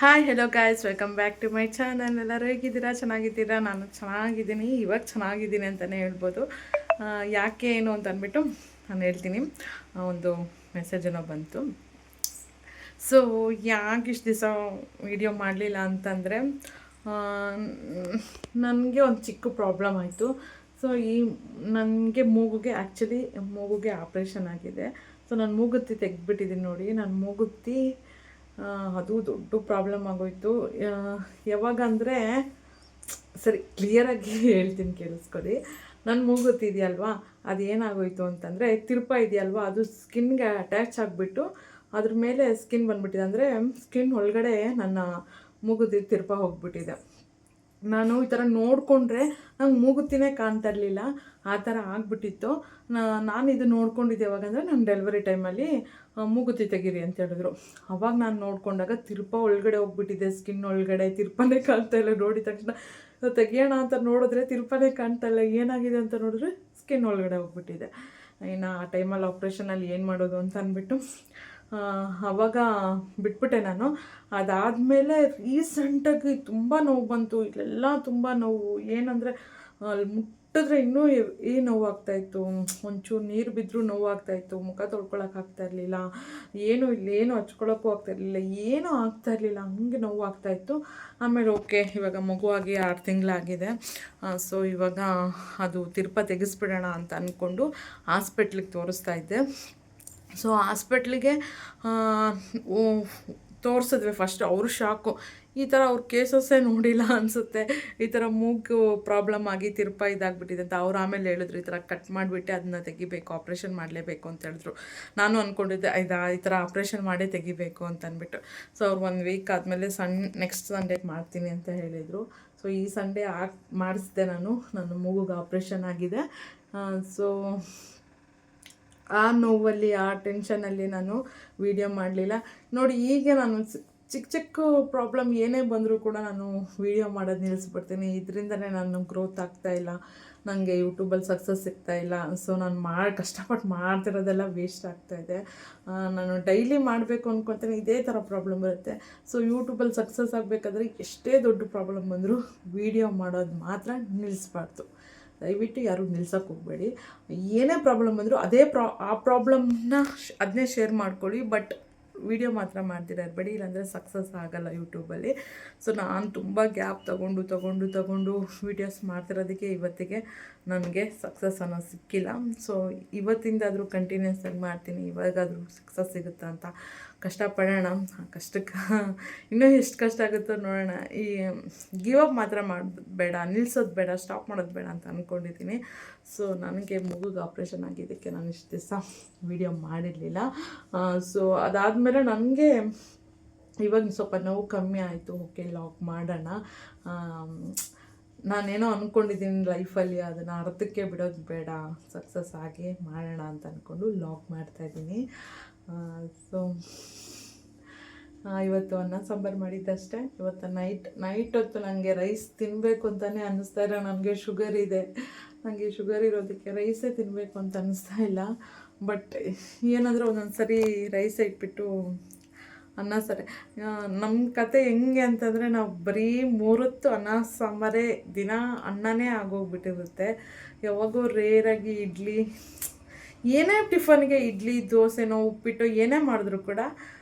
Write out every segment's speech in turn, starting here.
Hi hello guys, welcome back to my channel. ಎಲ್ಲರೂ ಹೇಗಿದ್ದೀರಾ? ಚೆನ್ನಾಗಿದ್ದೀರಾ? ನಾನು ಚೆನ್ನಾಗಿದ್ದೀನಿ. ಇವಾಗ ಚೆನ್ನಾಗಿದ್ದೀನಿ ಅಂತಲೇ ಹೇಳ್ಬೋದು. ಯಾಕೆ ಏನು ಅಂತ ಅಂದ್ಬಿಟ್ಟು ನಾನು ಹೇಳ್ತೀನಿ. ಒಂದು ಮೆಸೇಜನ್ನು ಬಂತು. ಸೊ ಯಾಕೆ ಇಷ್ಟು ದಿವಸ ವೀಡಿಯೋ ಮಾಡಲಿಲ್ಲ ಅಂತಂದರೆ, ನನಗೆ ಒಂದು ಚಿಕ್ಕ ಪ್ರಾಬ್ಲಮ್ ಆಯಿತು. ಸೊ ನನಗೆ ಮೂಗುಗೆ ಆಪ್ರೇಷನ್ ಆಗಿದೆ. ಸೊ ನಾನು ಮೂಗುತ್ತಿ ತೆಗೆದ್ಬಿಟ್ಟಿದ್ದೀನಿ ನೋಡಿ. ನಾನು ಮೂಗುತ್ತಿ ಅದು ದೊಡ್ಡ ಪ್ರಾಬ್ಲಮ್ ಆಗೋಯಿತು. ಯಾವಾಗಂದರೆ, ಸರಿ ಕ್ಲಿಯರಾಗಿ ಹೇಳ್ತೀನಿ, ಕೇಳಿಸ್ಕೊಳ್ಳಿ. ನನ್ನ ಮೂಗುತ್ತಿ ಇದೆಯಲ್ವಾ, ಅದು ಏನಾಗೋಯಿತು ಅಂತಂದರೆ, ತಿರುಪ ಇದೆಯಲ್ವಾ, ಅದು ಸ್ಕಿನ್ಗೆ ಅಟ್ಯಾಚ್ ಆಗಿಬಿಟ್ಟು ಅದ್ರ ಮೇಲೆ ಸ್ಕಿನ್ ಬಂದುಬಿಟ್ಟಿದೆ. ಅಂದರೆ ಸ್ಕಿನ್ ಒಳಗಡೆ ನನ್ನ ಮೂಗುತ್ತಿ ತಿರುಪ ಹೋಗ್ಬಿಟ್ಟಿದೆ. ನಾನು ಈ ಥರ ನೋಡಿಕೊಂಡ್ರೆ ನಂಗೆ ಮೂಗುತ್ತಿನೇ ಕಾಣ್ತಾ ಇರಲಿಲ್ಲ, ಆ ಥರ ಆಗಿಬಿಟ್ಟಿತ್ತು. ನಾನು ಇದು ನೋಡ್ಕೊಂಡಿದ್ದೆ ಯಾವಾಗಂದರೆ, ನನ್ನ ಡೆಲಿವರಿ ಟೈಮಲ್ಲಿ ಮೂಗುತ್ತಿ ತೆಗೀರಿ ಅಂತ ಹೇಳಿದ್ರು. ಅವಾಗ ನಾನು ನೋಡಿಕೊಂಡಾಗ ತಿರುಪ ಒಳಗಡೆ ಹೋಗ್ಬಿಟ್ಟಿದೆ, ಸ್ಕಿನ್ ಒಳಗಡೆ ತಿರುಪನೇ ಕಾಣ್ತಾ ಇಲ್ಲ. ನೋಡಿದ ತಕ್ಷಣ ತೆಗಿಯೋಣ ಅಂತ ನೋಡಿದ್ರೆ ತಿರುಪನೇ ಕಾಣ್ತಾ ಇಲ್ಲ. ಏನಾಗಿದೆ ಅಂತ ನೋಡಿದ್ರೆ ಸ್ಕಿನ್ ಒಳಗಡೆ ಹೋಗ್ಬಿಟ್ಟಿದೆ. ಇನ್ನು ಆ ಟೈಮಲ್ಲಿ ಆಪ್ರೇಷನಲ್ಲಿ ಏನು ಮಾಡೋದು ಅಂತ ಅಂದ್ಬಿಟ್ಟು ಆವಾಗ ಬಿಟ್ಬಿಟ್ಟೆ ನಾನು. ಅದಾದಮೇಲೆ ರೀಸೆಂಟಾಗಿ ತುಂಬ ನೋವು ಬಂತು. ಇಲ್ಲೆಲ್ಲ ತುಂಬ ನೋವು. ಏನಂದರೆ ಅಲ್ಲಿ ಮುಟ್ಟಿದ್ರೆ ಇನ್ನೂ ನೋವು ಆಗ್ತಾಯಿತ್ತು. ಒಂಚೂರು ನೀರು ಬಿದ್ದರೂ ನೋವು ಆಗ್ತಾಯಿತ್ತು. ಮುಖ ತೊಳ್ಕೊಳಕ್ಕೆ ಇರಲಿಲ್ಲ. ಇಲ್ಲೇನು ಹಚ್ಕೊಳಕ್ಕೂ ಆಗ್ತಾಯಿರಲಿಲ್ಲ. ಏನೂ ಆಗ್ತಾಯಿರಲಿಲ್ಲ. ಹಂಗೆ ನೋವು ಆಗ್ತಾಯಿತ್ತು. ಆಮೇಲೆ ಓಕೆ, ಇವಾಗ ಮಗುವಾಗಿ 6 ತಿಂಗಳಾಗಿದೆ. ಸೊ ಇವಾಗ ಅದು ತಿರುಪ ತೆಗೆಸ್ಬಿಡೋಣ ಅಂತ ಅಂದ್ಕೊಂಡು ಹಾಸ್ಪಿಟ್ಲಿಗೆ ತೋರಿಸ್ತಾ ಇದ್ದೆ. ಸೊ ಹಾಸ್ಪಿಟ್ಲಿಗೆ ತೋರಿಸಿದ್ವಿ. ಫಸ್ಟ್ ಅವರು ಶಾಕು. ಈ ಥರ ಅವ್ರ ಕೇಸಸ್ಸೇ ನೋಡಿಲ್ಲ ಅನಿಸುತ್ತೆ. ಈ ಥರ ಮೂಗು ಪ್ರಾಬ್ಲಮ್ ಆಗಿ ತಿರುಪ ಇದಾಗ್ಬಿಟ್ಟಿದೆ ಅಂತ. ಅವ್ರು ಆಮೇಲೆ ಹೇಳಿದ್ರು, ಈ ಥರ ಕಟ್ ಮಾಡಿಬಿಟ್ಟು ಅದನ್ನ ತೆಗಿಬೇಕು, ಆಪ್ರೇಷನ್ ಮಾಡಲೇಬೇಕು ಅಂತ ಹೇಳಿದ್ರು. ನಾನು ಅಂದ್ಕೊಂಡಿದ್ದೆ ಈ ಥರ ಆಪ್ರೇಷನ್ ಮಾಡೇ ತೆಗಿಬೇಕು ಅಂತ ಅಂದ್ಬಿಟ್ಟು. ಸೊ ಅವ್ರು 1 ವೀಕ್ ಆದಮೇಲೆ ನೆಕ್ಸ್ಟ್ ಸಂಡೇ ಮಾಡ್ತೀನಿ ಅಂತ ಹೇಳಿದರು. ಸೊ ಈ ಸಂಡೇ ಮಾಡಿಸಿದೆ ನಾನು. ನನ್ನ ಮೂಗುಗೆ ಆಪ್ರೇಷನ್ ಆಗಿದೆ. ಸೊ ಆ ನೋವಲ್ಲಿ, ಆ ಟೆನ್ಷನಲ್ಲಿ ನಾನು ವೀಡಿಯೋ ಮಾಡಲಿಲ್ಲ ನೋಡಿ. ಈಗ ನಾನು ಚಿಕ್ಕ ಪ್ರಾಬ್ಲಮ್ ಏನೇ ಬಂದರೂ ಕೂಡ ನಾನು ವೀಡಿಯೋ ಮಾಡೋದು ನಿಲ್ಲಿಸ್ಬಿಡ್ತೀನಿ. ಇದರಿಂದನೇ ನಾನು ಗ್ರೋತ್ ಆಗ್ತಾಯಿಲ್ಲ, ನನಗೆ ಯೂಟ್ಯೂಬಲ್ಲಿ ಸಕ್ಸಸ್ ಸಿಗ್ತಾಯಿಲ್ಲ. ಸೊ ನಾನು ಕಷ್ಟಪಟ್ಟು ಮಾಡ್ತಿರೋದೆಲ್ಲ ವೇಸ್ಟ್ ಆಗ್ತಾಯಿದೆ. ನಾನು ಡೈಲಿ ಮಾಡಬೇಕು ಅಂದ್ಕೊತೀನಿ, ಇದೇ ಥರ ಪ್ರಾಬ್ಲಮ್ ಬರುತ್ತೆ. ಸೊ ಯೂಟ್ಯೂಬಲ್ಲಿ ಸಕ್ಸಸ್ ಆಗಬೇಕಾದ್ರೆ ಎಷ್ಟೇ ದೊಡ್ಡ ಪ್ರಾಬ್ಲಮ್ ಬಂದರೂ ವೀಡಿಯೋ ಮಾಡೋದು ಮಾತ್ರ ನಿಲ್ಲಿಸ್ಬಾರ್ದು. ದಯವಿಟ್ಟು ಯಾರೂ ನಿಲ್ಸೋಕ್ಕೆ ಹೋಗಬೇಡಿ. ಏನೇ ಪ್ರಾಬ್ಲಮ್ ಬಂದರೂ ಆ ಪ್ರಾಬ್ಲಮ್ನ ಅದನ್ನೇ ಶೇರ್ ಮಾಡ್ಕೊಳ್ಳಿ. ಬಟ್ ವೀಡಿಯೋ ಮಾತ್ರ ಮಾಡ್ತೀರ ಇರಬೇಡಿ, ಇಲ್ಲಾಂದರೆ ಸಕ್ಸಸ್ ಆಗೋಲ್ಲ ಯೂಟ್ಯೂಬಲ್ಲಿ. ಸೊ ನಾನು ತುಂಬ ಗ್ಯಾಪ್ ತಗೊಂಡು ವೀಡಿಯೋಸ್ ಮಾಡ್ತಿರೋದಕ್ಕೆ ಇವತ್ತಿಗೆ ನನಗೆ ಸಕ್ಸಸ್ ಅನ್ನೋದು ಸಿಕ್ಕಿಲ್ಲ. ಸೊ ಇವತ್ತಿಂದಾದರೂ ಕಂಟಿನ್ಯೂಸ್ ಆಗಿ ಮಾಡ್ತೀನಿ. ಇವಾಗಾದರೂ ಸಕ್ಸಸ್ ಸಿಗುತ್ತಾ ಅಂತ ಕಷ್ಟಪಡೋಣ. ಕಷ್ಟಕ್ಕೆ ಇನ್ನೂ ಎಷ್ಟು ಕಷ್ಟ ಆಗುತ್ತೋ ನೋಡೋಣ. ಈ ಗಿವ್ ಅಪ್ ಮಾತ್ರ ಬೇಡ, ನಿಲ್ಲಿಸೋದು ಬೇಡ, ಸ್ಟಾಪ್ ಮಾಡೋದು ಬೇಡ ಅಂತ ಅಂದ್ಕೊಂಡಿದ್ದೀನಿ. ಸೊ ನನಗೆ ಮೂಗುಗೆ ಆಪ್ರೇಷನ್ ಆಗಿದ್ದಕ್ಕೆ ನಾನು ಇಷ್ಟು ದಿವಸ ವೀಡಿಯೋ ಮಾಡಿರಲಿಲ್ಲ. ಸೊ ಅದಾದಮೇಲೆ ನನಗೆ ಇವಾಗ ಸ್ವಲ್ಪ ನೋವು ಕಮ್ಮಿ ಆಯಿತು. ಓಕೆ, ಲಾಗ್ ಮಾಡೋಣ. ನಾನೇನೋ ಅಂದ್ಕೊಂಡಿದ್ದೀನಿ ಲೈಫಲ್ಲಿ, ಅದನ್ನು ಅರ್ಧಕ್ಕೆ ಬಿಡೋದು ಬೇಡ, ಸಕ್ಸಸ್ ಆಗಿ ಮಾಡೋಣ ಅಂತ ಅಂದ್ಕೊಂಡು ಲಾಗ್ ಮಾಡ್ತಾಯಿದ್ದೀನಿ. ಸೊ ಇವತ್ತು ಅನ್ನ ಸಾಂಬಾರು ಮಾಡಿದ್ದಷ್ಟೇ. ಇವತ್ತು ನೈಟ್ ಹೊತ್ತು ನನಗೆ ರೈಸ್ ತಿನ್ನಬೇಕು ಅಂತಲೇ ಅನ್ನಿಸ್ತಾ ಇಲ್ಲ. ನನಗೆ ಶುಗರ್ ಇದೆ. ನನಗೆ ಶುಗರ್ ಇರೋದಕ್ಕೆ ರೈಸೇ ತಿನ್ನಬೇಕು ಅಂತ ಅನ್ನಿಸ್ತಾ ಇಲ್ಲ. ಬಟ್ ಏನಾದರೂ ಒಂದೊಂದು ಸರಿ ರೈಸೇ ಇಟ್ಬಿಟ್ಟು ಅನ್ನ ಸಾರೇ. ನಮ್ಮ ಕತೆ ಹೆಂಗೆ ಅಂತಂದರೆ, ನಾವು ಬರೀ 3 ಹೊತ್ತು ಅನ್ನ ಸಾಂಬಾರೇ, ದಿನ ಅನ್ನನೇ ಆಗೋಗ್ಬಿಟ್ಟಿರುತ್ತೆ. ಯಾವಾಗೋ ರೇರಾಗಿ ಇಡ್ಲಿ, ಏನೇ ಟಿಫನ್ಗೆ ಇಡ್ಲಿ, ದೋಸೆನೋ, ಉಪ್ಪಿಟ್ಟು ಏನೇ ಮಾಡಿದ್ರು ಕೂಡ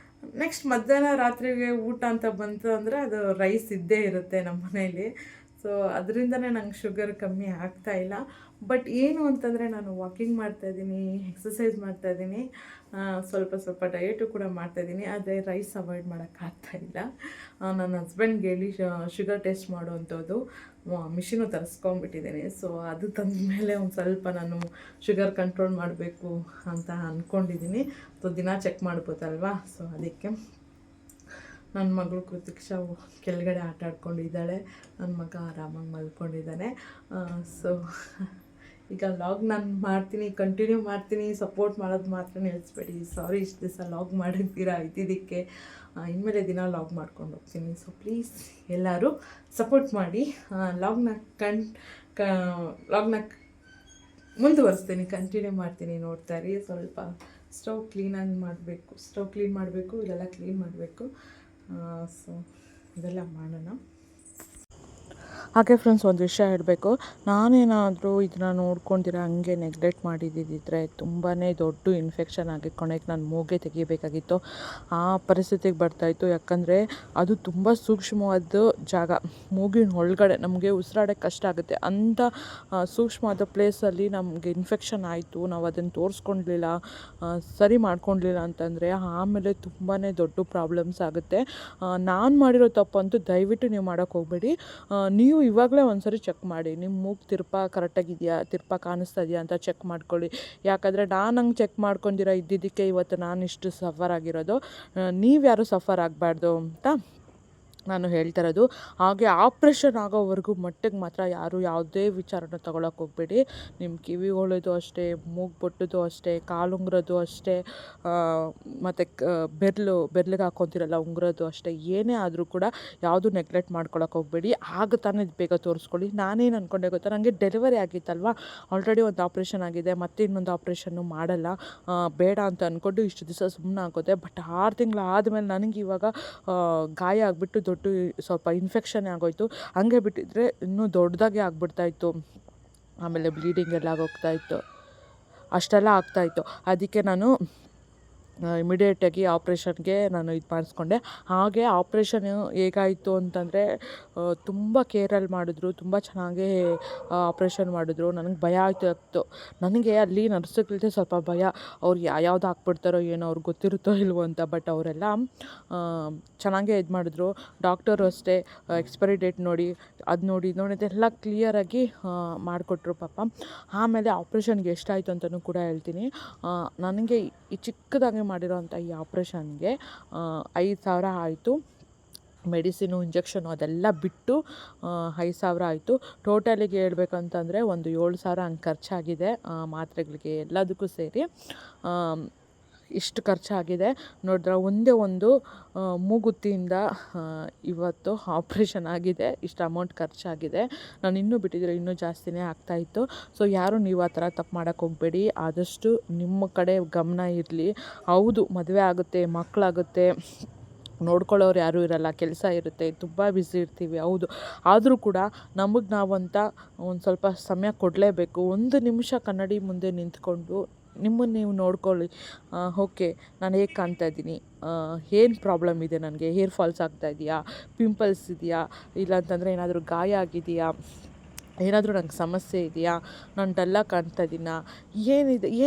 ನೆಕ್ಸ್ಟ್ ಮಧ್ಯಾಹ್ನ ರಾತ್ರಿಗೆ ಊಟ ಅಂತ ಬಂತು ಅಂದರೆ ಅದು ರೈಸ್ ಇದ್ದೇ ಇರುತ್ತೆ ನಮ್ಮ ಮನೇಲಿ. ಸೊ ಅದರಿಂದನೇ ನಂಗೆ ಶುಗರ್ ಕಮ್ಮಿ ಆಗ್ತಾಯಿಲ್ಲ. ಬಟ್ ಏನು ಅಂತಂದರೆ, ನಾನು ವಾಕಿಂಗ್ ಮಾಡ್ತಾಯಿದ್ದೀನಿ, ಎಕ್ಸಸೈಸ್ ಮಾಡ್ತಾಯಿದ್ದೀನಿ, ಸ್ವಲ್ಪ ಡಯಟು ಕೂಡ ಮಾಡ್ತಾಯಿದ್ದೀನಿ. ಆದರೆ ರೈಸ್ ಅವಾಯ್ಡ್ ಮಾಡೋಕ್ಕಾಗ್ತಾಯಿಲ್ಲ. ನನ್ನ ಹಸ್ಬೆಂಡ್ಗೆ ಹೇಳಿ ಶುಗರ್ ಟೆಸ್ಟ್ ಮಾಡುವಂಥದ್ದು ಮಿಷಿನು ತರಿಸ್ಕೊಂಬಿಟ್ಟಿದ್ದೀನಿ. ಸೊ ಅದು ತಂದ ಮೇಲೆ ಒಂದು ಸ್ವಲ್ಪ ನಾನು ಶುಗರ್ ಕಂಟ್ರೋಲ್ ಮಾಡಬೇಕು ಅಂತ ಅಂದ್ಕೊಂಡಿದ್ದೀನಿ. ಸೊ ದಿನ ಚೆಕ್ ಮಾಡ್ಬೋದಲ್ವಾ. ಸೊ ಅದಕ್ಕೆ ನನ್ನ ಮಗಳು ಕೃತಿಕ್ಷಾ ಕೆಳಗಡೆ ಆಟ ಆಡ್ಕೊಂಡಿದ್ದಾಳೆ, ನನ್ನ ಮಗ ಆರಾಮಾಗಿ ಮಲ್ಕೊಂಡಿದ್ದಾನೆ. ಸೊ ಈಗ ಲಾಗ್ ನಾನು ಮಾಡ್ತೀನಿ, ಕಂಟಿನ್ಯೂ ಮಾಡ್ತೀನಿ. ಸಪೋರ್ಟ್ ಮಾಡೋದು ಮಾತ್ರ ನಿಲ್ಲಿಸ್ಬೇಡಿ. ಸಾರಿ ಇಷ್ಟು ದಿವಸ ಲಾಗ್ ಮಾಡಿರ್ತೀರಾ ಇದ್ದಿದ್ದಕ್ಕೆ. ಇನ್ಮೇಲೆ ದಿನ ಲಾಗ್ ಮಾಡ್ಕೊಂಡು ಹೋಗ್ತೀನಿ. ಸೊ ಪ್ಲೀಸ್ ಎಲ್ಲರೂ ಸಪೋರ್ಟ್ ಮಾಡಿ. ಲಾಗ್ನ ಮುಂದುವರಿಸ್ತೀನಿ, ಕಂಟಿನ್ಯೂ ಮಾಡ್ತೀನಿ, ನೋಡ್ತಾ ಇರಿ. ಸ್ವಲ್ಪ ಸ್ಟವ್ ಕ್ಲೀನ್ ಮಾಡಬೇಕು, ಇಲ್ಲೆಲ್ಲ ಕ್ಲೀನ್ ಮಾಡಬೇಕು. ಸೊ ಇದೆಲ್ಲ ಮಾಡೋಣ. ಹಾಗೆ ಫ್ರೆಂಡ್ಸ್, ಒಂದು ವಿಷಯ ಹೇಳಬೇಕು. ನಾನೇನಾದರೂ ಇದನ್ನ ನೋಡ್ಕೊಂಡಿರ ಹಂಗೆ ನೆಗ್ಲೆಕ್ಟ್ ಮಾಡಿದ್ದಿದ್ದರೆ ತುಂಬಾ ದೊಡ್ಡ ಇನ್ಫೆಕ್ಷನ್ ಆಗಿ ಕೊನೆಗೆ ನಾನು ಮೂಗೇ ತೆಗಿಬೇಕಾಗಿತ್ತು. ಆ ಪರಿಸ್ಥಿತಿಗೆ ಬರ್ತಾಯಿತ್ತು. ಯಾಕಂದರೆ ಅದು ತುಂಬ ಸೂಕ್ಷ್ಮವಾದ ಜಾಗ, ಮೂಗಿನ ಒಳಗಡೆ ನಮಗೆ ಉಸಿರಾಡೋಕ್ಕೆ ಕಷ್ಟ ಆಗುತ್ತೆ. ಅಂಥ ಸೂಕ್ಷ್ಮವಾದ ಪ್ಲೇಸಲ್ಲಿ ನಮಗೆ ಇನ್ಫೆಕ್ಷನ್ ಆಯಿತು. ನಾವು ಅದನ್ನು ತೋರಿಸ್ಕೊಳ್ಲಿಲ್ಲ, ಸರಿ ಮಾಡ್ಕೊಳ್ಲಿಲ್ಲ ಅಂತಂದರೆ ಆಮೇಲೆ ತುಂಬಾ ದೊಡ್ಡ ಪ್ರಾಬ್ಲಮ್ಸ್ ಆಗುತ್ತೆ. ನಾನು ಮಾಡಿರೋ ತಪ್ಪಂತೂ ದಯವಿಟ್ಟು ನೀವು ಮಾಡೋಕ್ಕೆ ಹೋಗಬೇಡಿ. ನೀವು ಇವಾಗಲೇ ಒಂದು ಸರಿ ಚೆಕ್ ಮಾಡಿ, ನಿಮ್ಮ ಮೂಗು ಕರೆಕ್ಟಾಗಿದೆಯಾ, ಕಾಣಿಸ್ತಾ ಇದೆಯಾ ಅಂತ ಚೆಕ್ ಮಾಡ್ಕೊಳ್ಳಿ. ಯಾಕಂದರೆ ನಾನು ಹಂಗೆ ಚೆಕ್ ಮಾಡ್ಕೊಂಡಿರೋ ಇದ್ದಿದ್ದಕ್ಕೆ ಇವತ್ತು ನಾನು ಇಷ್ಟು ಸಫರ್ ಆಗಿರೋದು. ನೀವು ಯಾರು ಸಫರ್ ಆಗಬಾರ್ದು ಅಂತ ನಾನು ಹೇಳ್ತಾ ಇರೋದು. ಹಾಗೆ ಆಪ್ರೇಷನ್ ಆಗೋವರೆಗೂ ಮಟ್ಟಿಗೆ ಮಾತ್ರ ಯಾರು ಯಾವುದೇ ವಿಚಾರನ ತೊಗೊಳಕ್ಕೆ ಹೋಗಬೇಡಿ. ನಿಮ್ಮ ಕಿವಿಗಳದು ಅಷ್ಟೇ, ಮೂಗು ಬೊಟ್ಟದು ಅಷ್ಟೇ, ಕಾಲುಂಗ್ರದ್ದು ಅಷ್ಟೇ, ಮತ್ತು ಬೆರ್ಲಿಗೆ ಹಾಕ್ಕೊತಿರಲ್ಲ ಉಂಗ್ರದ್ದು ಅಷ್ಟೇ. ಏನೇ ಆದರೂ ಕೂಡ ಯಾವುದು ನೆಗ್ಲೆಕ್ಟ್ ಮಾಡ್ಕೊಳಕ್ಕೆ ಹೋಗಬೇಡಿ. ಆಗ ತಾನೇ ಬೇಗ ತೋರಿಸ್ಕೊಳ್ಳಿ. ನಾನೇನು ಅಂದ್ಕೊಂಡೆ ಗೊತ್ತಾ, ನನಗೆ ಡೆಲಿವರಿ ಆಗಿತ್ತಲ್ವ, ಆಲ್ರೆಡಿ ಒಂದು ಆಪ್ರೇಷನ್ ಆಗಿದೆ, ಮತ್ತೆ ಇನ್ನೊಂದು ಆಪ್ರೇಷನ್ನು ಮಾಡಲ್ಲ, ಬೇಡ ಅಂತ ಅಂದ್ಕೊಂಡು ಇಷ್ಟು ದಿವಸ ಸುಮ್ಮನೆ ಆಗೋದೆ. ಬಟ್ 6 ತಿಂಗಳು ಆದಮೇಲೆ ನನಗೆ ಇವಾಗ ಗಾಯ ಆಗಿಬಿಟ್ಟು ದೊಡ್ಡ ಸ್ವಲ್ಪ ಇನ್ಫೆಕ್ಷನ್ ಆಗೋಯಿತು. ಹಂಗೆ ಬಿಟ್ಟಿದ್ರೆ ಇನ್ನೂ ದೊಡ್ಡದಾಗೆ ಆಗ್ಬಿಡ್ತಾಯಿತ್ತು. ಆಮೇಲೆ ಬ್ಲೀಡಿಂಗ್ ಎಲ್ಲ ಆಗೋಗ್ತಾಯಿತ್ತು, ಅಷ್ಟೆಲ್ಲ ಆಗ್ತಾಯಿತ್ತು. ಅದಕ್ಕೆ ನಾನು ಇಮಿಡಿಯೇಟಾಗಿ ಆಪ್ರೇಷನ್ಗೆ ನಾನು ಇದು ಮಾಡಿಸ್ಕೊಂಡೆ. ಹಾಗೆ ಆಪ್ರೇಷನ್ ಹೇಗಾಯಿತು ಅಂತಂದರೆ ತುಂಬ ಕೇರಲ್ಲಿ ಮಾಡಿದ್ರು, ತುಂಬ ಚೆನ್ನಾಗೇ ಆಪ್ರೇಷನ್ ಮಾಡಿದ್ರು. ನನಗೆ ಭಯ ಆಗ್ತಿತ್ತು. ನನಗೆ ಅಲ್ಲಿ ನರ್ಸ್ಗಳಿಗೆ ಸ್ವಲ್ಪ ಭಯ, ಅವ್ರು ಯಾವ್ದು ಹಾಕ್ಬಿಡ್ತಾರೋ ಏನೋ, ಅವ್ರಿಗೆ ಗೊತ್ತಿರುತ್ತೋ ಇಲ್ವೋ ಅಂತ. ಬಟ್ ಅವರೆಲ್ಲ ಚೆನ್ನಾಗೇ ಇದು ಮಾಡಿದ್ರು. ಡಾಕ್ಟರು ಅಷ್ಟೇ ಎಕ್ಸ್ಪೈರಿ ಡೇಟ್ ನೋಡಿ ಅದೆಲ್ಲ ಕ್ಲಿಯರಾಗಿ ಮಾಡಿಕೊಟ್ರು ಪಾಪ. ಆಮೇಲೆ ಆಪ್ರೇಷನ್ಗೆ ಎಷ್ಟಾಯಿತು ಅಂತಲೂ ಕೂಡ ಹೇಳ್ತೀನಿ. ನನಗೆ ಈ ಚಿಕ್ಕದಾಗಿ ಮಾಡಿರೋಂಥ ಈ ಆಪ್ರೇಷನ್ಗೆ 5,000 ಆಯಿತು. ಮೆಡಿಸಿನು, ಇಂಜೆಕ್ಷನು ಅದೆಲ್ಲ ಬಿಟ್ಟು 5,000 ಆಯಿತು. ಟೋಟಲಿಗೆ ಹೇಳ್ಬೇಕಂತಂದರೆ ಒಂದು 7,000 ಹಂಗೆ ಖರ್ಚಾಗಿದೆ, ಮಾತ್ರೆಗಳಿಗೆ ಎಲ್ಲದಕ್ಕೂ ಸೇರಿ ಇಷ್ಟು ಖರ್ಚಾಗಿದೆ. ನೋಡಿದ್ರೆ ಒಂದೇ ಒಂದು ಮೂಗುತಿಯಿಂದ ಇವತ್ತು ಆಪ್ರೇಷನ್ ಆಗಿದೆ, ಇಷ್ಟು ಅಮೌಂಟ್ ಖರ್ಚಾಗಿದೆ. ನಾನು ಇನ್ನೂ ಬಿಟ್ಟಿದ್ರೆ ಇನ್ನೂ ಜಾಸ್ತಿನೇ ಆಗ್ತಾಯಿತ್ತು. ಸೊ ಯಾರು ನೀವು ಆ ಥರ ತಪ್ಪು ಮಾಡೋಕ್ಕೆ ಹೋಗಬೇಡಿ. ಆದಷ್ಟು ನಿಮ್ಮ ಕಡೆ ಗಮನ ಇರಲಿ. ಹೌದು, ಮದುವೆ ಆಗುತ್ತೆ, ಮಕ್ಕಳಾಗುತ್ತೆ, ನೋಡ್ಕೊಳ್ಳೋರು ಯಾರೂ ಇರಲ್ಲ, ಕೆಲಸ ಇರುತ್ತೆ, ತುಂಬ ಬ್ಯುಸಿ ಇರ್ತೀವಿ, ಹೌದು. ಆದರೂ ಕೂಡ ನಮಗೆ ನಾವಂತ ಒಂದು ಸ್ವಲ್ಪ ಸಮಯ ಕೊಡಲೇಬೇಕು. 1 ನಿಮಿಷ ಕನ್ನಡಿ ಮುಂದೆ ನಿಂತ್ಕೊಂಡು ನಿಮ್ಮನ್ನು ನೀವು ನೋಡ್ಕೊಳ್ಳಿ. ಓಕೆ, ನಾನು ಹೇಗೆ ಕಾಣ್ತಾ ಇದ್ದೀನಿ, ಏನು ಪ್ರಾಬ್ಲಮ್ ಇದೆ, ನನಗೆ ಹೇರ್ ಫಾಲ್ಸ್ ಆಗ್ತಾಯಿದೆಯಾ, ಪಿಂಪಲ್ಸ್ ಇದೆಯಾ, ಇಲ್ಲಾಂತಂದರೆ ಏನಾದರೂ ಗಾಯ ಆಗಿದೆಯಾ, ಏನಾದರೂ ನನಗೆ ಸಮಸ್ಯೆ ಇದೆಯಾ, ನಾನು ಡಲ್ಲಾಗಿ ಕಾಣ್ತಾ ಇದ್ದೀನಾ,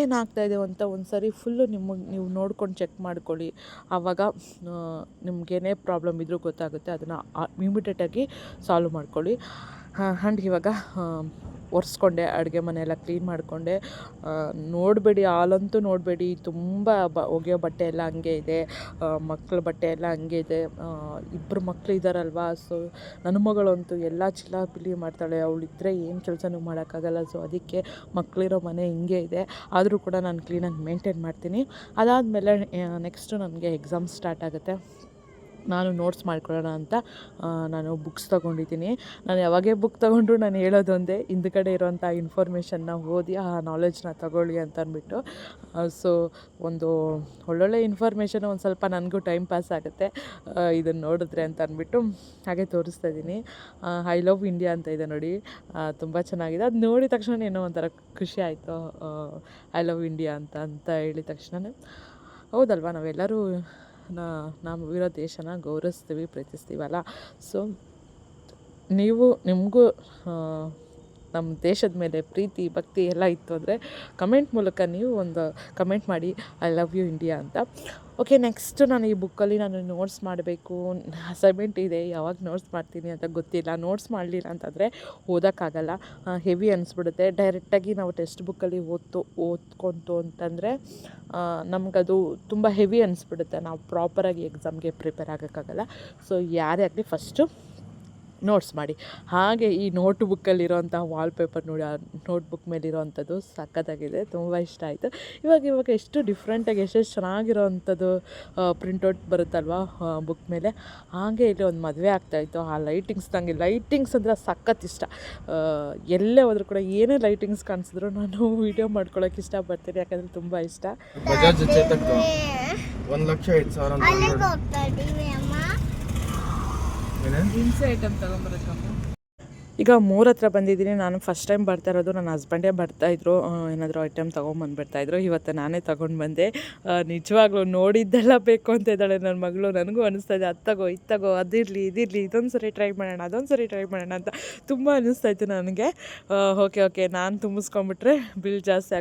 ಏನಾಗ್ತಾಯಿದೆ ಅಂತ ಒಂದು ಸರಿ ಫುಲ್ಲು ನೀವು ನೋಡ್ಕೊಂಡು ಚೆಕ್ ಮಾಡ್ಕೊಳ್ಳಿ. ಆವಾಗ ನಿಮಗೇನೇ ಪ್ರಾಬ್ಲಮ್ ಇದ್ರೂ ಗೊತ್ತಾಗುತ್ತೆ. ಅದನ್ನು ಇಮಿಡಿಯೇಟಾಗಿ ಸಾಲ್ವ್ ಮಾಡ್ಕೊಳ್ಳಿ. ಆ್ಯಂಡ್ ಇವಾಗ ಒರೆಸ್ಕೊಂಡೆ, ಅಡುಗೆ ಮನೆಯೆಲ್ಲ ಕ್ಲೀನ್ ಮಾಡಿಕೊಂಡೆ. ನೋಡಬೇಡಿ, ಹಾಲಂತೂ ನೋಡಬೇಡಿ, ತುಂಬ ಒಗೆಯೋ ಬಟ್ಟೆ ಎಲ್ಲ ಹಂಗೆ ಇದೆ, ಮಕ್ಕಳ ಬಟ್ಟೆ ಎಲ್ಲ ಹಂಗೆ ಇದೆ. 2 ಮಕ್ಕಳು ಇದ್ದಾರಲ್ವ, ಸೊ ನನ್ನ ಮಗಳಂತೂ ಎಲ್ಲ ಚಿಲ್ಲಾಪಿಲ್ಲಿ ಮಾಡ್ತಾಳೆ. ಅವಳಿದ್ದರೆ ಏನು ಕೆಲಸನೂ ಮಾಡೋಕ್ಕಾಗಲ್ಲ. ಸೊ ಅದಕ್ಕೆ ಮಕ್ಕಳಿರೋ ಮನೆ ಹಿಂಗೆ ಇದೆ. ಆದರೂ ಕೂಡ ನಾನು ಕ್ಲೀನಾಗಿ ಮೇಂಟೈನ್ ಮಾಡ್ತೀನಿ. ಅದಾದಮೇಲೆ ನೆಕ್ಸ್ಟು ನನಗೆ ಎಕ್ಸಾಮ್ ಸ್ಟಾರ್ಟ್ ಆಗುತ್ತೆ. ನಾನು ನೋಟ್ಸ್ ಮಾಡ್ಕೊಳ್ಳೋಣ ಅಂತ ನಾನು ಬುಕ್ಸ್ ತೊಗೊಂಡಿದ್ದೀನಿ. ನಾನು ಯಾವಾಗೇ ಬುಕ್ ತೊಗೊಂಡ್ರು ನಾನು ಹೇಳೋದೊಂದೇ, ಹಿಂದ್ಗಡೆ ಇರೋಂಥ ಇನ್ಫಾರ್ಮೇಷನ್ನ ಓದಿ ಆ ನಾಲೆಡ್ಜ್ನ ತಗೊಳ್ಳಿ ಅಂತ ಅಂದ್ಬಿಟ್ಟು. ಸೊ ಒಂದು ಒಳ್ಳೊಳ್ಳೆ ಇನ್ಫಾರ್ಮೇಷನ್ ಒಂದು ಸ್ವಲ್ಪ ನನಗೂ ಟೈಮ್ ಪಾಸ್ ಆಗುತ್ತೆ ಇದನ್ನು ನೋಡಿದ್ರೆ ಅಂತ ಅಂದ್ಬಿಟ್ಟು ಹಾಗೆ ತೋರಿಸ್ತಾ ಇದ್ದೀನಿ. ಐ ಲವ್ ಇಂಡಿಯಾ ಅಂತ ಇದೆ ನೋಡಿ, ತುಂಬ ಚೆನ್ನಾಗಿದೆ. ಅದು ನೋಡಿದ ತಕ್ಷಣ ಏನೋ ಒಂಥರ ಖುಷಿ ಆಯಿತು. ಐ ಲವ್ ಇಂಡಿಯಾ ಅಂತ ಹೇಳಿದ ತಕ್ಷಣ ಹೌದಲ್ವ, ನಾವೆಲ್ಲರೂ ನಾವು ಇರೋ ದೇಶನ ಗೌರವಿಸ್ತೀವಿ, ಪ್ರೀತಿಸ್ತೀವಲ್ಲ. ಸೊ ನಿಮಗೂ ನಮ್ಮ ದೇಶದ ಮೇಲೆ ಪ್ರೀತಿ, ಭಕ್ತಿ ಎಲ್ಲ ಇತ್ತು ಅಂದರೆ ಕಮೆಂಟ್ ಮೂಲಕ ನೀವು ಒಂದು ಕಮೆಂಟ್ ಮಾಡಿ, ಐ ಲವ್ ಯು ಇಂಡಿಯಾ ಅಂತ. ಓಕೆ, ನೆಕ್ಸ್ಟ್ ನಾನು ಈ ಬುಕ್ಕಲ್ಲಿ ನಾನು ನೋಟ್ಸ್ ಮಾಡಬೇಕು, ಅಸೈನ್ಮೆಂಟ್ ಇದೆ, ಯಾವಾಗ ನೋಟ್ಸ್ ಮಾಡ್ತೀನಿ ಅಂತ ಗೊತ್ತಿಲ್ಲ. ನೋಟ್ಸ್ ಮಾಡಲಿಲ್ಲ ಅಂತಂದರೆ ಓದೋಕ್ಕಾಗಲ್ಲ, ಹೆವಿ ಅನಿಸ್ಬಿಡುತ್ತೆ. ಡೈರೆಕ್ಟಾಗಿ ನಾವು ಟೆಕ್ಸ್ಟ್ ಬುಕ್ಕಲ್ಲಿ ಓದ್ಕೊಂತು ಅಂತಂದರೆ ನಮಗದು ತುಂಬ ಹೆವಿ ಅನಿಸ್ಬಿಡುತ್ತೆ. ನಾವು ಪ್ರಾಪರಾಗಿ ಎಕ್ಸಾಮ್ಗೆ ಪ್ರಿಪೇರ್ ಆಗೋಕ್ಕಾಗಲ್ಲ. ಸೊ ಯಾರೇ ಆಗಲಿ ಫಸ್ಟು ನೋಟ್ಸ್ ಮಾಡಿ. ಹಾಗೆ ಈ ನೋಟ್ ಬುಕ್ಕಲ್ಲಿರೋಂಥ ವಾಲ್ಪೇಪರ್ ನೋಡಿ, ಆ ನೋಟ್ಬುಕ್ ಮೇಲಿರೋವಂಥದ್ದು ಸಖತ್ತಾಗಿದೆ, ತುಂಬ ಇಷ್ಟ ಆಯಿತು. ಇವಾಗ ಎಷ್ಟು ಡಿಫ್ರೆಂಟಾಗಿ ಎಷ್ಟೆಷ್ಟು ಚೆನ್ನಾಗಿರೋವಂಥದ್ದು ಪ್ರಿಂಟೌಟ್ ಬರುತ್ತಲ್ವ ಬುಕ್ ಮೇಲೆ. ಹಾಗೆ ಇಲ್ಲಿ ಒಂದು ಮದುವೆ ಆಗ್ತಾಯಿತ್ತು. ಆ ಲೈಟಿಂಗ್ಸ್, ನನಗೆ ಲೈಟಿಂಗ್ಸ್ ಅಂದರೆ ಸಖತ್ ಇಷ್ಟ. ಎಲ್ಲೇ ಹೋದರೂ ಕೂಡ ಏನೇ ಲೈಟಿಂಗ್ಸ್ ಕಾಣಿಸಿದ್ರು ನಾನು ವೀಡಿಯೋ ಮಾಡ್ಕೊಳ್ಳೋಕೆ ಇಷ್ಟಪಡ್ತೀನಿ, ಯಾಕಂದರೆ ತುಂಬ ಇಷ್ಟ. ಬಜಾಜ್ ಚೇತಕ್ 1,05,000 ದಿನಸಿ ಐಟಮ್ ತೊಗೊಂಬರಕ್ಕಮ್ಮ. ಈಗ ಮೂರ ಹತ್ರ ಬಂದಿದ್ದೀನಿ. ನಾನು ಫಸ್ಟ್ ಟೈಮ್ ಬರ್ತಾ ಇರೋದು. ನನ್ನ ಹಸ್ಬೆಂಡೇ ಬರ್ತಾಯಿದ್ರು, ಏನಾದರೂ ಐಟಮ್ ತೊಗೊಂಬಂದ್ಬಿಡ್ತಾಯಿದ್ರು. ಇವತ್ತು ನಾನೇ ತೊಗೊಂಡು ಬಂದೆ. ನಿಜವಾಗ್ಲೂ ನೋಡಿದ್ದೆಲ್ಲ ಬೇಕು ಅಂತ ಇದ್ದಾಳೆ ನನ್ನ ಮಗಳು. ನನಗೂ ಅನ್ನಿಸ್ತಾ ಇದೆ, ಅದು ತಗೋ, ಇದು ತಗೋ, ಅದಿರಲಿ, ಇದಿರಲಿ, ಇದೊಂದು ಸರಿ ಟ್ರೈ ಮಾಡೋಣ, ಅದೊಂದು ಸರಿ ಟ್ರೈ ಮಾಡೋಣ ಅಂತ ತುಂಬ ಅನ್ನಿಸ್ತಾಯಿತ್ತು ನನಗೆ. ಓಕೆ ನಾನು ತುಂಬಿಸ್ಕೊಂಬಿಟ್ರೆ ಬಿಲ್ ಜಾಸ್ತಿ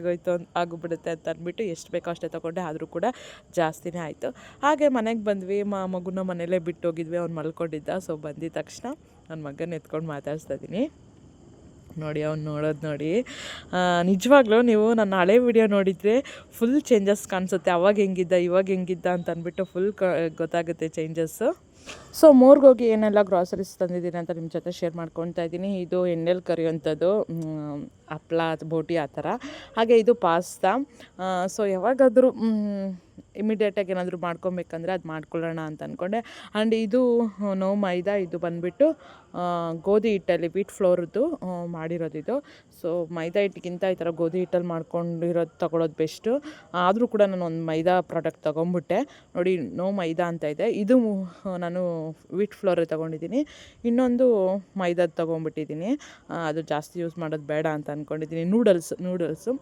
ಆಗಿಬಿಡುತ್ತೆ ಅಂತ ಅಂದ್ಬಿಟ್ಟು ಎಷ್ಟು ಬೇಕೋ ಅಷ್ಟೇ ತೊಗೊಂಡೆ. ಆದರೂ ಕೂಡ ಜಾಸ್ತಿನೇ ಆಯಿತು. ಹಾಗೆ ಮನೆಗೆ ಬಂದ್ವಿ. ಮಗುನ ಮನೇಲೇ ಬಿಟ್ಟು ಹೋಗಿದ್ವಿ. ಅವ್ನು ಮಲ್ಕೊಂಡಿದ್ದ. ಸೊ ಬಂದಿದ್ದ ತಕ್ಷಣ ನನ್ನ ಮಗನ ಎತ್ಕೊಂಡು ಮಾತಾಡ್ಸ್ತಾ ಇದ್ದೀನಿ. ನೋಡಿ ಅವ್ನು ನೋಡೋದು ನೋಡಿ. ನಿಜವಾಗ್ಲೂ ನೀವು ನನ್ನ ಹಳೆ ವಿಡಿಯೋ ನೋಡಿದರೆ ಫುಲ್ ಚೇಂಜಸ್ ಕಾಣಿಸುತ್ತೆ. ಅವಾಗ ಹೆಂಗಿದ್ದ ಇವಾಗ ಹೆಂಗಿದ್ದ ಅಂತ ಅಂದ್ಬಿಟ್ಟು ಫುಲ್ ಗೊತ್ತಾಗುತ್ತೆ ಚೇಂಜಸ್ಸು. ಸೊ ಹೋಗಿ ಏನೆಲ್ಲ ಗ್ರಾಸರೀಸ್ ತಂದಿದ್ದೀನಿ ಅಂತ ನಿಮ್ಮ ಜೊತೆ ಶೇರ್ ಮಾಡ್ಕೊತಾ ಇದ್ದೀನಿ. ಇದು ಎಣ್ಣೆಲಿ ಕರಿಯುವಂಥದ್ದು ಹಪ್ಳ ಬೋಟಿ ಆ ಥರ. ಹಾಗೆ ಇದು ಪಾಸ್ತಾ. ಸೊ ಯಾವಾಗಾದರೂ ಇಮಿಡಿಯೇಟಾಗಿ ಏನಾದರೂ ಮಾಡ್ಕೊಬೇಕಂದ್ರೆ ಅದು ಮಾಡ್ಕೊಳ್ಳೋಣ ಅಂತ ಅಂದ್ಕೊಂಡೆ. ಆ್ಯಂಡ್ ಇದು ನೋ ಮೈದಾ, ಇದು ಬಂದುಬಿಟ್ಟು ಗೋಧಿ ಹಿಟ್ಟಲ್ಲಿ ವೀಟ್ ಫ್ಲೋರ್ದು ಮಾಡಿರೋದು ಇದು. ಸೊ ಮೈದಾ ಹಿಟ್ಟಿಗಿಂತ ಈ ಥರ ಗೋಧಿ ಹಿಟ್ಟಲ್ಲಿ ಮಾಡ್ಕೊಂಡಿರೋದು ತೊಗೊಳೋದು ಬೆಸ್ಟು. ಆದರೂ ಕೂಡ ನಾನು ಒಂದು ಮೈದಾ ಪ್ರಾಡಕ್ಟ್ ತೊಗೊಂಬಿಟ್ಟೆ. ನೋಡಿ ನೋ ಮೈದಾ ಅಂತ ಇದೆ. ಇದು ನಾನು ವೀಟ್ ಫ್ಲೋರ್ ತೊಗೊಂಡಿದ್ದೀನಿ. ಇನ್ನೊಂದು ಮೈದಾದು ತೊಗೊಂಬಿಟ್ಟಿದ್ದೀನಿ. ಅದು ಜಾಸ್ತಿ ಯೂಸ್ ಮಾಡೋದು ಬೇಡ ಅಂತ ಅಂದ್ಕೊಂಡಿದ್ದೀನಿ. ನೂಡಲ್ಸು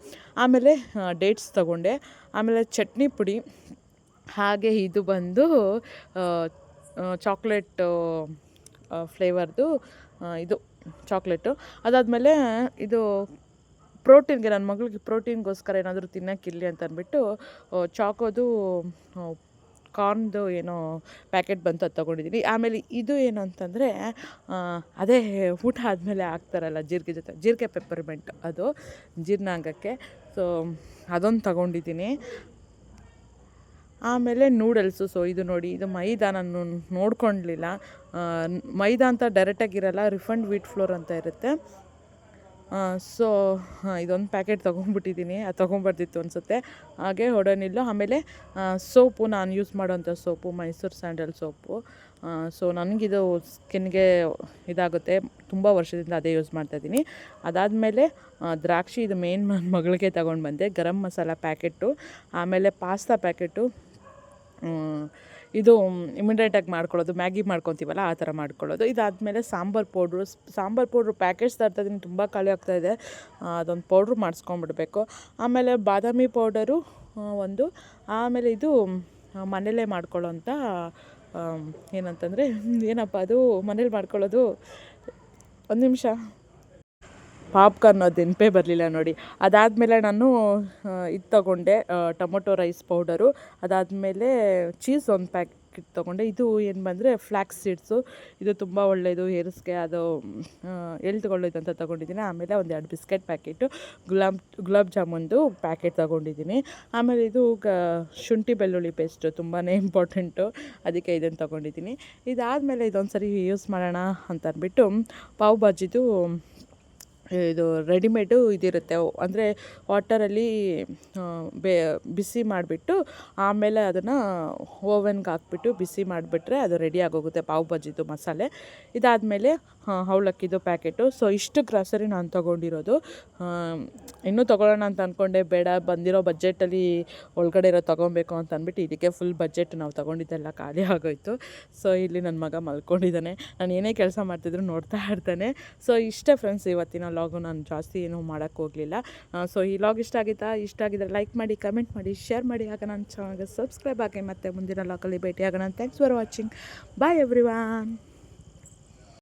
ಆಮೇಲೆ ಡೇಟ್ಸ್ ತೊಗೊಂಡೆ. ಆಮೇಲೆ ಚಟ್ನಿ ಪುಡಿ. ಹಾಗೆ ಇದು ಬಂದು ಚಾಕ್ಲೇಟ್ ಫ್ಲೇವರ್ದು ಇದು ಚಾಕ್ಲೇಟು. ಅದಾದಮೇಲೆ ಇದು ಪ್ರೋಟೀನ್ಗೆ, ನನ್ನ ಮಗಳಿಗೆ ಪ್ರೋಟೀನ್ಗೋಸ್ಕರ ಏನಾದರೂ ತಿನ್ನೋಕ್ಕಿರಲಿ ಅಂತ ಅಂದ್ಬಿಟ್ಟು ಚಾಕೋದು ಕಾರ್ನ್ದು ಏನೋ ಪ್ಯಾಕೆಟ್ ಬಂತು, ಅದು ತೊಗೊಂಡಿದ್ದೀನಿ. ಆಮೇಲೆ ಇದು ಏನು ಅಂತಂದರೆ ಅದೇ ಊಟ ಆದಮೇಲೆ ಹಾಕ್ತಾರಲ್ಲ ಜೀರಿಗೆ ಜೊತೆ, ಜೀರಿಗೆ ಪೆಪ್ಪರ್ಮೆಂಟ್, ಅದು ಜೀರ್ಣ ಆಗೋಕ್ಕೆ. ಸೊ ಅದೊಂದು ತೊಗೊಂಡಿದ್ದೀನಿ. ಆಮೇಲೆ ನೂಡಲ್ಸು. ಸೊ ಇದು ನೋಡಿ, ಇದು ಮೈದಾ, ನಾನು ನೋಡ್ಕೊಳ್ಳಲಿಲ್ಲ. ಮೈದಾ ಅಂತ ಡೈರೆಕ್ಟಾಗಿರಲ್ಲ, ರಿಫಂಡ್ ವೀಟ್ ಫ್ಲೋರ್ ಅಂತ ಇರುತ್ತೆ. ಸೊ ಇದೊಂದು ಪ್ಯಾಕೆಟ್ ತೊಗೊಂಡ್ಬಿಟ್ಟಿದ್ದೀನಿ. ಅದು ತೊಗೊಂಬರ್ದಿತ್ತು ಅನಿಸುತ್ತೆ. ಹಾಗೆ ಒಡೋನಿಲ್ಲು. ಆಮೇಲೆ ಸೋಪು, ನಾನು ಯೂಸ್ ಮಾಡೋಂಥ soap Mysuru sandal soap. So ನನಗಿದು ಸ್ಕಿನ್ಗೆ ಇದಾಗುತ್ತೆ, ತುಂಬ ವರ್ಷದಿಂದ ಅದೇ ಯೂಸ್ ಮಾಡ್ತಾಯಿದ್ದೀನಿ. ಅದಾದಮೇಲೆ ದ್ರಾಕ್ಷಿ, ಇದು ಮೇನ್ ನನ್ನ ಮಗಳಿಗೆ ತೊಗೊಂಡು ಬಂದೆ. ಗರಂ ಮಸಾಲ ಪ್ಯಾಕೆಟು, ಆಮೇಲೆ ಪಾಸ್ತಾ ಪ್ಯಾಕೆಟು. ಇದು ಇಮಿಡಿಯೇಟಾಗಿ ಮಾಡ್ಕೊಳ್ಳೋದು, ಮ್ಯಾಗಿ ಮಾಡ್ಕೊತೀವಲ್ಲ ಆ ಥರ ಮಾಡ್ಕೊಳ್ಳೋದು. ಇದಾದಮೇಲೆ ಸಾಂಬಾರು ಪೌಡ್ರು ಪ್ಯಾಕೆಟ್ಸ್ ತರ್ತಾಯಿದ್ದೀನಿ, ತುಂಬ ಖಾಲಿ ಆಗ್ತಾಯಿದೆ. ಅದೊಂದು ಪೌಡ್ರು ಮಾಡಿಸ್ಕೊಂಬಿಡ್ಬೇಕು. ಆಮೇಲೆ ಬಾದಾಮಿ ಪೌಡರು ಒಂದು. ಆಮೇಲೆ ಇದು ಮನೇಲೇ ಮಾಡ್ಕೊಳ್ಳೋಂಥ ಏನಂತಂದರೆ ಏನಪ್ಪ ಅದು ಮನೇಲಿ ಮಾಡ್ಕೊಳ್ಳೋದು, ಒಂದು ನಿಮಿಷ, ಪಾಪ್ಕಾರ್ನ್, ಅದು ನೆನಪೇ ಬರಲಿಲ್ಲ ನೋಡಿ. ಅದಾದಮೇಲೆ ನಾನು ಇದು ತೊಗೊಂಡೆ, ಟೊಮೊಟೊ ರೈಸ್ ಪೌಡರು. ಅದಾದಮೇಲೆ ಚೀಸ್ ಒಂದು ಪ್ಯಾಕೆಟ್ ತೊಗೊಂಡೆ. ಇದು ಏನು ಬಂದರೆ ಫ್ಲ್ಯಾಕ್ಸ್ ಸೀಡ್ಸು. ಇದು ತುಂಬ ಒಳ್ಳೆಯದು ಹೇರ್ಸ್ಗೆ, ಅದು ಎಲ್ಲಿ ತೊಗೊಳ್ಳೋದು ಅಂತ ತೊಗೊಂಡಿದ್ದೀನಿ. ಆಮೇಲೆ ಒಂದು 2 ಬಿಸ್ಕೆಟ್ ಪ್ಯಾಕೆಟು, ಗುಲಾಬ್ ಜಾಮೂನ್ದು ಪ್ಯಾಕೆಟ್ ತೊಗೊಂಡಿದ್ದೀನಿ. ಆಮೇಲೆ ಇದು ಶುಂಠಿ ಬೆಳ್ಳುಳ್ಳಿ ಪೇಸ್ಟು ತುಂಬಾ ಇಂಪಾರ್ಟೆಂಟು, ಅದಕ್ಕೆ ಇದನ್ನು ತೊಗೊಂಡಿದ್ದೀನಿ. ಇದಾದಮೇಲೆ ಇದೊಂದು ಸರಿ ಯೂಸ್ ಮಾಡೋಣ ಅಂತ ಅಂದ್ಬಿಟ್ಟು ಪಾವ್ ಭಾಜಿದು ಇದು ರೆಡಿಮೇಡು ಇದಿರುತ್ತೆ, ಅಂದರೆ ವಾಟರಲ್ಲಿ ಬಿಸಿ ಮಾಡಿಬಿಟ್ಟು ಆಮೇಲೆ ಅದನ್ನು ಓವನ್ಗೆ ಹಾಕ್ಬಿಟ್ಟು ಬಿಸಿ ಮಾಡಿಬಿಟ್ರೆ ಅದು ರೆಡಿ ಆಗೋಗುತ್ತೆ ಪಾವ್ ಭಾಜಿದು ಮಸಾಲೆ. ಇದಾದಮೇಲೆ ಅವಲಕ್ಕಿದು ಪ್ಯಾಕೆಟು. ಸೊ ಇಷ್ಟು ಗ್ರಾಸರಿ ನಾನು ತೊಗೊಂಡಿರೋದು. ಇನ್ನೂ ತೊಗೊಳ್ಳೋಣ ಅಂತ ಅಂದ್ಕೊಂಡೆ, ಬೇಡ, ಬಂದಿರೋ ಬಜೆಟಲ್ಲಿ ಒಳಗಡೆ ಇರೋ ತೊಗೊಬೇಕು ಅಂತ ಅಂದ್ಬಿಟ್ಟು ಇದಕ್ಕೆ ಫುಲ್ ಬಜೆಟ್ ನಾವು ತೊಗೊಂಡಿದ್ದೆಲ್ಲ ಖಾಲಿ ಆಗೋಯಿತು. ಸೊ ಇಲ್ಲಿ ನನ್ನ ಮಗ ಮಲ್ಕೊಂಡಿದ್ದಾನೆ, ನಾನು ಏನೇ ಕೆಲಸ ಮಾಡ್ತಿದ್ರು ನೋಡ್ತಾ ಇರ್ತಾನೆ. ಸೊ ಇಷ್ಟೇ ಫ್ರೆಂಡ್ಸ್ ಇವತ್ತಿನ ಲಾಗು. ನಾನು ಜಾಸ್ತಿ ಏನೂ ಮಾಡೋಕ್ಕೆ ಹೋಗಲಿಲ್ಲ. ಸೊ ಈ ಲಾಗ್ ಇಷ್ಟ ಆಗಿದ್ದರೆ ಲೈಕ್ ಮಾಡಿ, ಕಮೆಂಟ್ ಮಾಡಿ, ಶೇರ್ ಮಾಡಿ. ಆಗ ನನ್ನ ಚಾನಲ್ಗೆ ಸಬ್ಸ್ಕ್ರೈಬ್ ಆಗಿ ಮತ್ತೆ ಮುಂದಿನ ಲಾಗಲ್ಲಿ ಭೇಟಿ ಆಗೋಣ. Thanks for watching. Bye everyone.